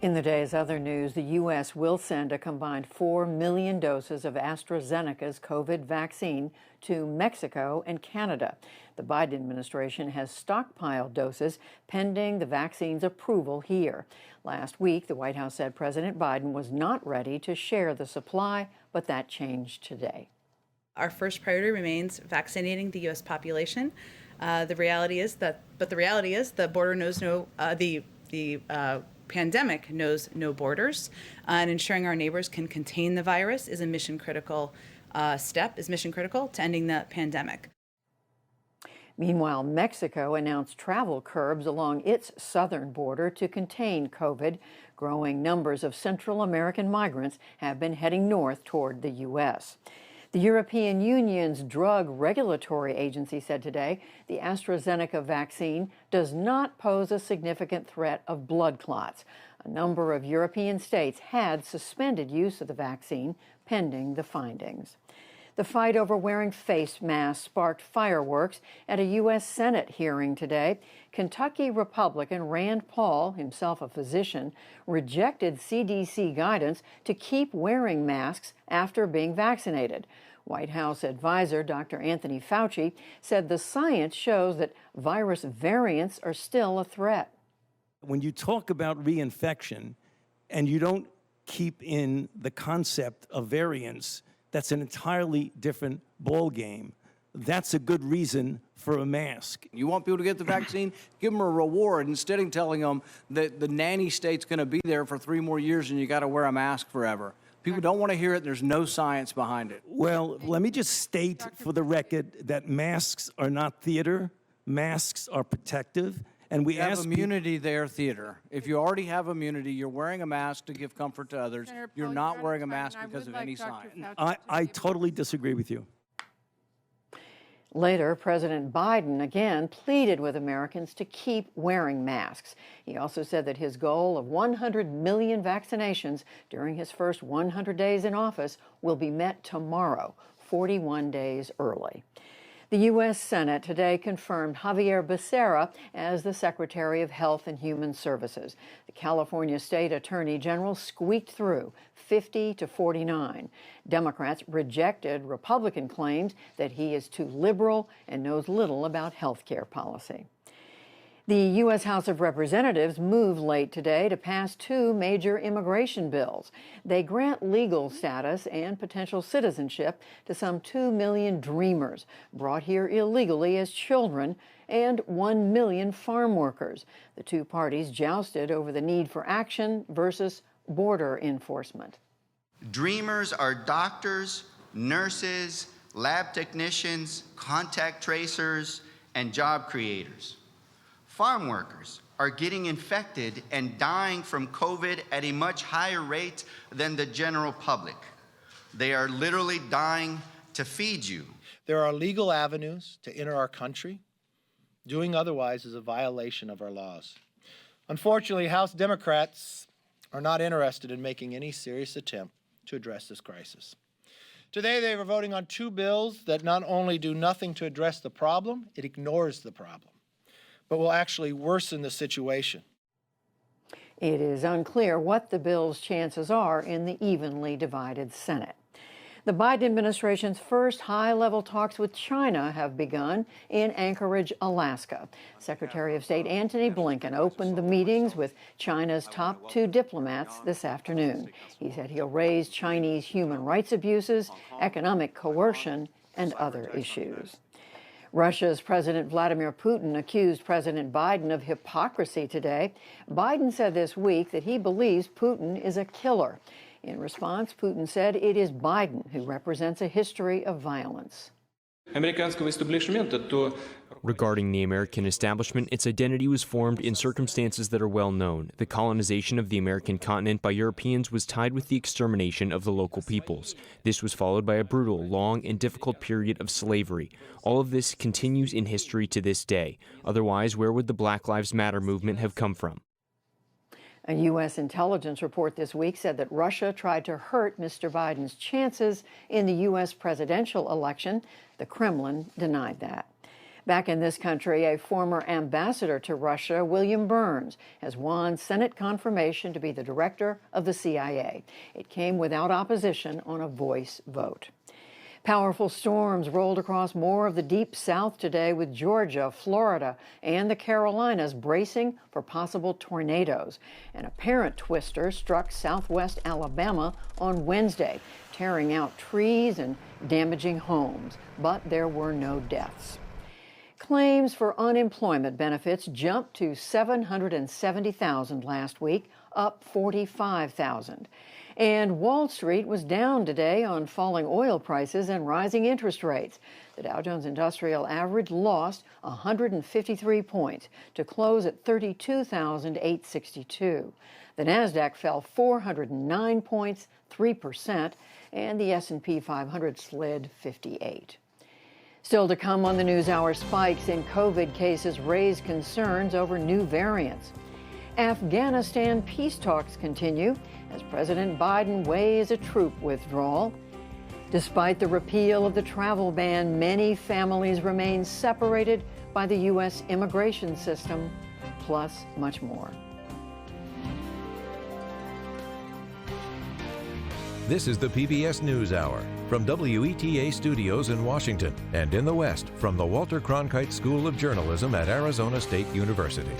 In the day's other news, the U.S. will send a combined 4 million doses of AstraZeneca's COVID vaccine to Mexico and Canada. The Biden administration has stockpiled doses pending the vaccine's approval here. Last week, the White House said President Biden was not ready to share the supply, but that changed today. Our first priority remains vaccinating the U.S. population. The reality is the border knows no, the pandemic knows no borders, and ensuring our neighbors can contain the virus is a mission critical to ending the pandemic. Meanwhile, Mexico announced travel curbs along its southern border to contain COVID. Growing numbers of Central American migrants have been heading north toward the U.S. The European Union's Drug Regulatory Agency said today the AstraZeneca vaccine does not pose a significant threat of blood clots. A number of European states had suspended use of the vaccine pending the findings. The fight over wearing face masks sparked fireworks at a U.S. Senate hearing today. Kentucky Republican Rand Paul, himself a physician, rejected CDC guidance to keep wearing masks after being vaccinated. White House advisor Dr. Anthony Fauci said the science shows that virus variants are still a threat. When you talk about reinfection and you don't keep in the concept of variants, that's an entirely different ballgame. That's a good reason for a mask. You want people to get the vaccine? Give them a reward instead of telling them that the nanny state's going to be there for 3 more years and you got to wear a mask forever. People don't want to hear it. There's no science behind it. Well, let me just state for the record that masks are not theater. Masks are protective. And we have immunity there, theater. If you already have immunity, you're wearing a mask to give comfort to others. You're not wearing a mask because of any science. I totally disagree with you. Later, President Biden again pleaded with Americans to keep wearing masks. He also said that his goal of 100 million vaccinations during his first 100 days in office will be met tomorrow, 41 days early. The U.S. Senate today confirmed Xavier Becerra as the Secretary of Health and Human Services. The California State Attorney General squeaked through 50 to 49. Democrats rejected Republican claims that he is too liberal and knows little about health care policy. The U.S. House of Representatives moved late today to pass 2 major immigration bills. They grant legal status and potential citizenship to some 2 million dreamers brought here illegally as children and 1 million farm workers. The 2 parties jousted over the need for action versus border enforcement. Dreamers are doctors, nurses, lab technicians, contact tracers, and job creators. Farm workers are getting infected and dying from COVID at a much higher rate than the general public. They are literally dying to feed you. There are legal avenues to enter our country. Doing otherwise is a violation of our laws. Unfortunately, House Democrats are not interested in making any serious attempt to address this crisis. Today, they were voting on 2 bills that not only do nothing to address the problem, it ignores the problem, but will actually worsen the situation. It is unclear what the bill's chances are in the evenly divided Senate. The Biden administration's first high-level talks with China have begun in Anchorage, Alaska. Secretary of State Antony Blinken opened the meetings with China's top 2 diplomats this afternoon. He said he'll raise Chinese human rights abuses, economic coercion, and other issues. Russia's President Vladimir Putin accused President Biden of hypocrisy today. Biden said this week that he believes Putin is a killer. In response, Putin said it is Biden who represents a history of violence. Regarding the American establishment, its identity was formed in circumstances that are well known. The colonization of the American continent by Europeans was tied with the extermination of the local peoples. This was followed by a brutal, long, and difficult period of slavery. All of this continues in history to this day. Otherwise, where would the Black Lives Matter movement have come from? A U.S. intelligence report this week said that Russia tried to hurt Mr. Biden's chances in the U.S. presidential election. The Kremlin denied that. Back in this country, a former ambassador to Russia, William Burns, has won Senate confirmation to be the director of the CIA. It came without opposition on a voice vote. Powerful storms rolled across more of the deep south today, with Georgia, Florida, and the Carolinas bracing for possible tornadoes. An apparent twister struck southwest Alabama on Wednesday, tearing out trees and damaging homes, but there were no deaths. Claims for unemployment benefits jumped to 770,000 last week, up 45,000. And Wall Street was down today on falling oil prices and rising interest rates. The Dow Jones Industrial Average lost 153 points to close at 32,862. The Nasdaq fell 409 points, 3%, and the S&P 500 slid 58. Still to come on the NewsHour, spikes in COVID cases raise concerns over new variants. Afghanistan peace talks continue as President Biden weighs a troop withdrawal. Despite the repeal of the travel ban, many families remain separated by the U.S. immigration system, plus much more. This is the PBS NewsHour from WETA Studios in Washington and in the West from the Walter Cronkite School of Journalism at Arizona State University.